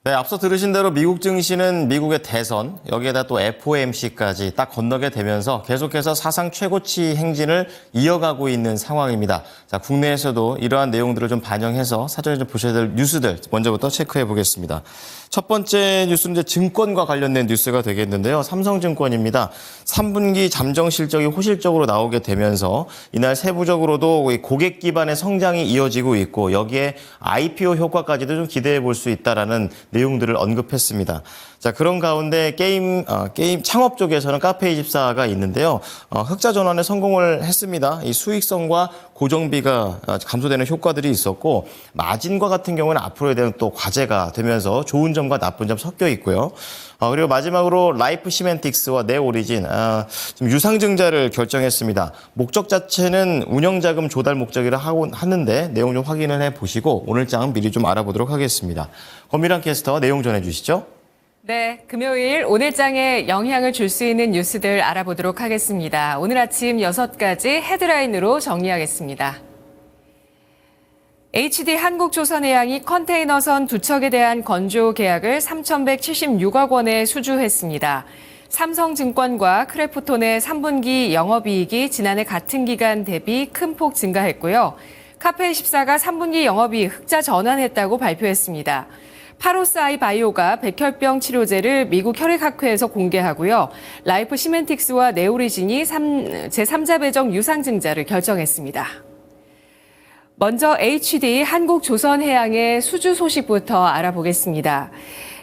네, 앞서 들으신 대로 미국 증시는 미국의 대선, 여기에다 또 FOMC까지 딱 건너게 되면서 계속해서 사상 최고치 행진을 이어가고 있는 상황입니다. 자, 국내에서도 이러한 내용들을 좀 반영해서 사전에 좀 보셔야 될 뉴스들 먼저부터 체크해 보겠습니다. 첫 번째 뉴스는 이제 증권과 관련된 뉴스가 되겠는데요. 삼성증권입니다. 3분기 잠정 실적이 호실적으로 나오게 되면서 이날 세부적으로도 고객 기반의 성장이 이어지고 있고 여기에 IPO 효과까지도 좀 기대해 볼 수 있다라는 내용들을 언급했습니다. 자, 그런 가운데 게임 창업 쪽에서는 카페24가 있는데요. 흑자 전환에 성공을 했습니다. 이 수익성과 고정비가 감소되는 효과들이 있었고 마진과 같은 경우는 앞으로에 대한 또 과제가 되면서 좋은 점과 나쁜 점 섞여 있고요. 그리고 마지막으로 라이프 시멘틱스와 네오리진 지금 유상증자를 결정했습니다. 목적 자체는 운영자금 조달 목적이라 하는데 내용 좀 확인을 해보시고 오늘 장 미리 좀 알아보도록 하겠습니다. 권미란 캐스터 내용 전해주시죠. 네, 금요일 오늘장에 영향을 줄 수 있는 뉴스들 알아보도록 하겠습니다. 오늘 아침 6가지 헤드라인으로 정리하겠습니다. HD 한국조선해양이 컨테이너선 두 척에 대한 건조 계약을 3,176억 원에 수주했습니다. 삼성증권과 크래프톤의 3분기 영업이익이 지난해 같은 기간 대비 큰 폭 증가했고요. 카페24가 3분기 영업이익 흑자 전환했다고 발표했습니다. 파로스아이 바이오가 백혈병 치료제를 미국 혈액학회에서 공개하고요. 라이프 시멘틱스와 네오리진이 제3자 배정 유상증자를 결정했습니다. 먼저 HD 한국조선해양의 수주 소식부터 알아보겠습니다.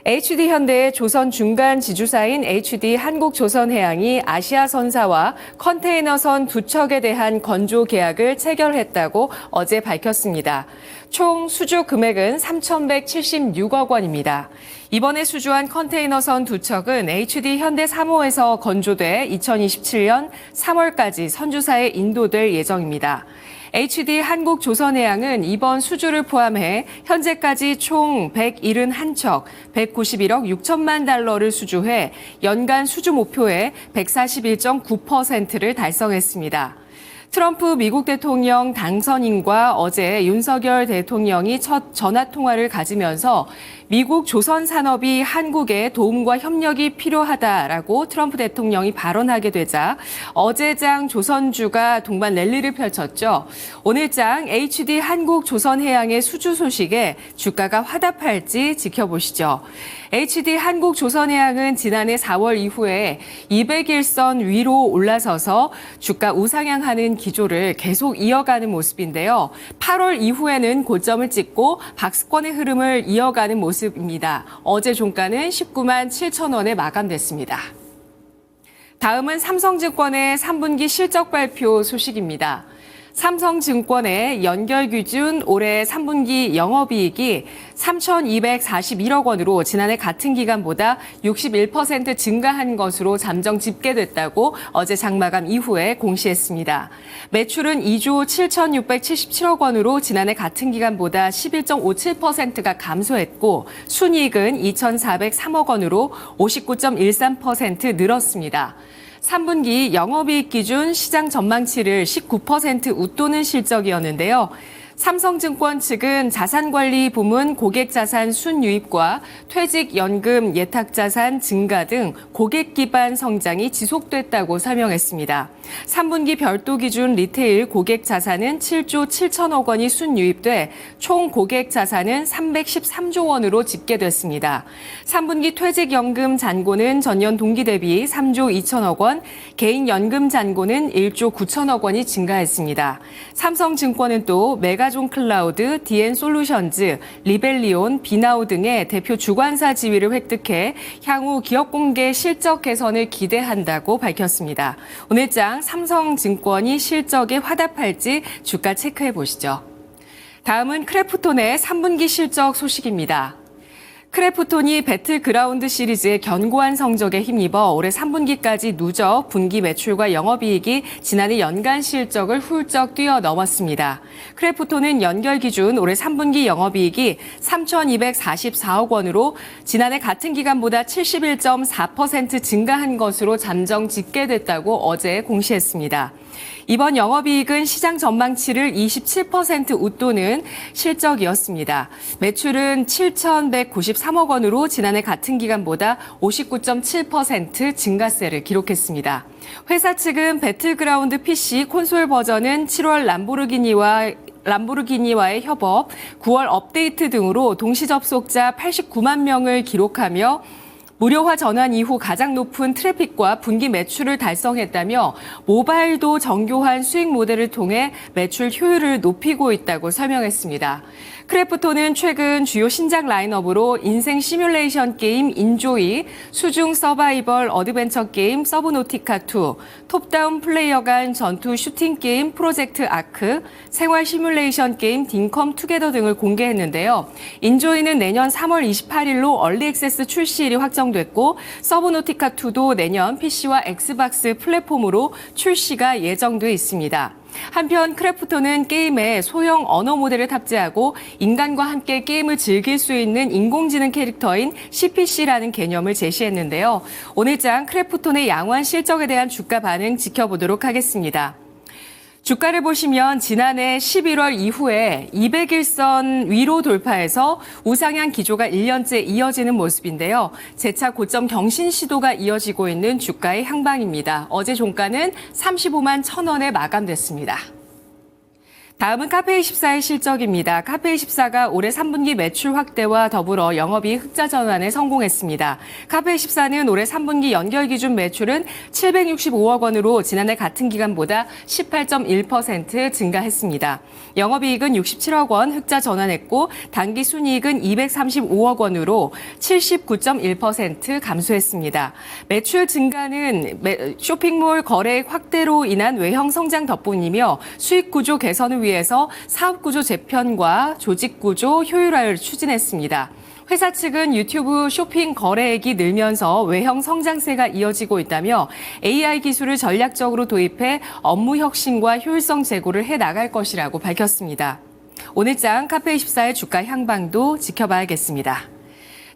HD현대의 조선 중간 지주사인 HD 한국조선해양이 아시아선사와 컨테이너선 두 척에 대한 건조 계약을 체결했다고 어제 밝혔습니다. 총 수주 금액은 3,176억 원입니다. 이번에 수주한 컨테이너선 두 척은 HD현대 3호에서 건조돼 2027년 3월까지 선주사에 인도될 예정입니다. HD 한국조선해양은 이번 수주를 포함해 현재까지 총 171척, 191억 6천만 달러를 수주해 연간 수주 목표의 141.9%를 달성했습니다. 트럼프 미국 대통령 당선인과 어제 윤석열 대통령이 첫 전화통화를 가지면서 미국 조선 산업이 한국의 도움과 협력이 필요하다라고 트럼프 대통령이 발언하게 되자 어제장 조선주가 동반 랠리를 펼쳤죠. 오늘장 HD 한국조선해양의 수주 소식에 주가가 화답할지 지켜보시죠. HD 한국조선해양은 지난해 4월 이후에 200일선 위로 올라서서 주가 우상향하는 기조를 계속 이어가는 모습인데요. 8월 이후에는 고점을 찍고 박스권의 흐름을 이어가는 모습입니다. 어제 종가는 19만 7천 원에 마감됐습니다. 다음은 삼성증권의 3분기 실적 발표 소식입니다. 삼성증권의 연결 기준 올해 3분기 영업이익이 3,241억 원으로 지난해 같은 기간보다 61% 증가한 것으로 잠정 집계됐다고 어제 장마감 이후에 공시했습니다. 매출은 2조 7,677억 원으로 지난해 같은 기간보다 11.57%가 감소했고 순이익은 2,403억 원으로 59.13% 늘었습니다. 3분기 영업이익 기준 시장 전망치를 19% 웃도는 실적이었는데요. 삼성증권 측은 자산관리 부문 고객자산 순유입과 퇴직연금 예탁자산 증가 등 고객 기반 성장이 지속됐다고 설명했습니다. 3분기 별도 기준 리테일 고객 자산은 7조 7천억 원이 순유입돼 총 고객 자산은 313조 원으로 집계됐습니다. 3분기 퇴직연금 잔고는 전년 동기 대비 3조 2천억 원, 개인연금 잔고는 1조 9천억 원이 증가했습니다. 삼성증권은 또 메가존 클라우드, DN솔루션즈, 리벨리온, 비나우 등의 대표 주관사 지위를 획득해 향후 기업 공개 실적 개선을 기대한다고 밝혔습니다. 오늘장 삼성증권이 실적에 화답할지 주가 체크해 보시죠. 다음은 크래프톤의 3분기 실적 소식입니다. 크래프톤이 배틀그라운드 시리즈의 견고한 성적에 힘입어 올해 3분기까지 누적 분기 매출과 영업이익이 지난해 연간 실적을 훌쩍 뛰어넘었습니다. 크래프톤은 연결 기준 올해 3분기 영업이익이 3,244억 원으로 지난해 같은 기간보다 71.4% 증가한 것으로 잠정 집계됐다고 어제 공시했습니다. 이번 영업이익은 시장 전망치를 27% 웃도는 실적이었습니다. 매출은 7,193억 원으로 지난해 같은 기간보다 59.7% 증가세를 기록했습니다. 회사 측은 배틀그라운드 PC 콘솔 버전은 7월 람보르기니와의 협업, 9월 업데이트 등으로 동시 접속자 89만 명을 기록하며 무료화 전환 이후 가장 높은 트래픽과 분기 매출을 달성했다며 모바일도 정교한 수익 모델을 통해 매출 효율을 높이고 있다고 설명했습니다. 크래프톤은 최근 주요 신작 라인업으로 인생 시뮬레이션 게임 인조이, 수중 서바이벌 어드벤처 게임 서브노티카2, 톱다운 플레이어 간 전투 슈팅 게임 프로젝트 아크, 생활 시뮬레이션 게임 딩컴 투게더 등을 공개했는데요. 인조이는 내년 3월 28일로 얼리 액세스 출시일이 확정됐고 서브노티카2도 내년 PC와 엑스박스 플랫폼으로 출시가 예정돼 있습니다. 한편 크래프톤은 게임에 소형 언어 모델을 탑재하고 인간과 함께 게임을 즐길 수 있는 인공지능 캐릭터인 CPC라는 개념을 제시했는데요. 오늘장 크래프톤의 양호한 실적에 대한 주가 반응 지켜보도록 하겠습니다. 주가를 보시면 지난해 11월 이후에 200일선 위로 돌파해서 우상향 기조가 1년째 이어지는 모습인데요. 재차 고점 경신 시도가 이어지고 있는 주가의 향방입니다. 어제 종가는 35만 1,000원에 마감됐습니다. 다음은 카페24의 실적입니다. 카페24가 올해 3분기 매출 확대와 더불어 영업이익 흑자 전환에 성공했습니다. 카페24는 올해 3분기 연결 기준 매출은 765억 원으로 지난해 같은 기간보다 18.1% 증가했습니다. 영업이익은 67억 원 흑자 전환했고 단기 순이익은 235억 원으로 79.1% 감소했습니다. 매출 증가는 쇼핑몰 거래액 확대로 인한 외형 성장 덕분이며 수익 구조 개선을 위해서 사업 구조 재편과 조직 구조 효율화를 추진했습니다. 회사 측은 유튜브 쇼핑 거래액이 늘면서 외형 성장세가 이어지고 있다며 AI 기술을 전략적으로 도입해 업무 혁신과 효율성 제고를 해 나갈 것이라고 밝혔습니다. 오늘장 카페24의 주가 향방도 지켜봐야겠습니다.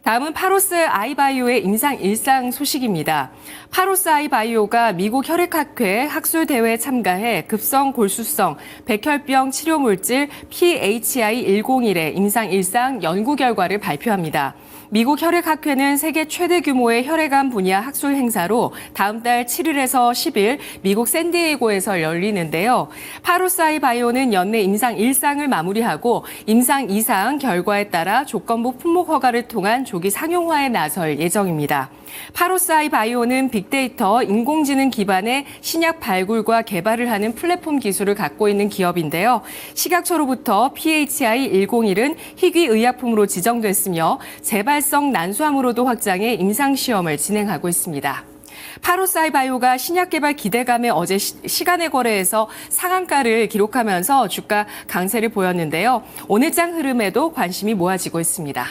다음은 파로스 아이바이오의 임상 일상 소식입니다. 파로스 아이바이오가 미국 혈액학회 학술 대회에 참가해 급성 골수성 백혈병 치료 물질 PHI-101의 임상 일상 연구 결과를 발표합니다. 미국 혈액학회는 세계 최대 규모의 혈액암 분야 학술 행사로 다음 달 7일에서 10일 미국 샌디에이고에서 열리는데요. 파로스 아이바이오는 연내 임상 1상을 마무리하고 임상 2상 결과에 따라 조건부 품목 허가를 통한 조기 상용화에 나설 예정입니다. 파로스 아이바이오는 빅데이터, 인공지능 기반의 신약 발굴과 개발을 하는 플랫폼 기술을 갖고 있는 기업인데요. 식약처로부터 PHI-101은 희귀의약품으로 지정됐으며 재발성 난수암으로도 확장해 임상시험을 진행하고 있습니다. 파로스 아이바이오가 신약 개발 기대감에 어제 시간의 거래에서 상한가를 기록하면서 주가 강세를 보였는데요. 오늘장 흐름에도 관심이 모아지고 있습니다.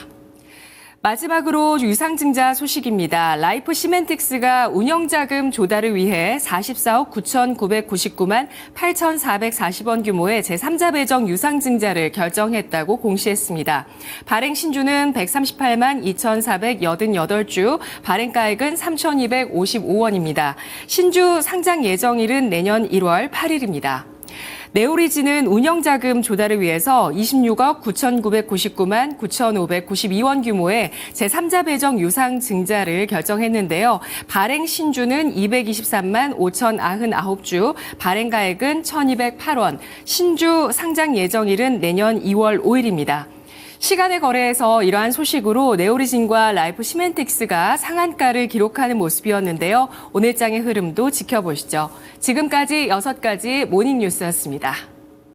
마지막으로 유상증자 소식입니다. 라이프 시멘틱스가 운영자금 조달을 위해 44억 9,999만 8,440원 규모의 제3자 배정 유상증자를 결정했다고 공시했습니다. 발행 신주는 138만 2,488주, 발행가액은 3,255원입니다. 신주 상장 예정일은 내년 1월 8일입니다. 네오리진은 운영자금 조달을 위해서 26억 9,999만 9,592원 규모의 제3자 배정 유상 증자를 결정했는데요. 발행 신주는 223만 5,099주, 발행가액은 1,208원, 신주 상장 예정일은 내년 2월 5일입니다. 시간의 거래에서 이러한 소식으로 네오리진과 라이프 시멘틱스가 상한가를 기록하는 모습이었는데요. 오늘장의 흐름도 지켜보시죠. 지금까지 6가지 모닝뉴스였습니다.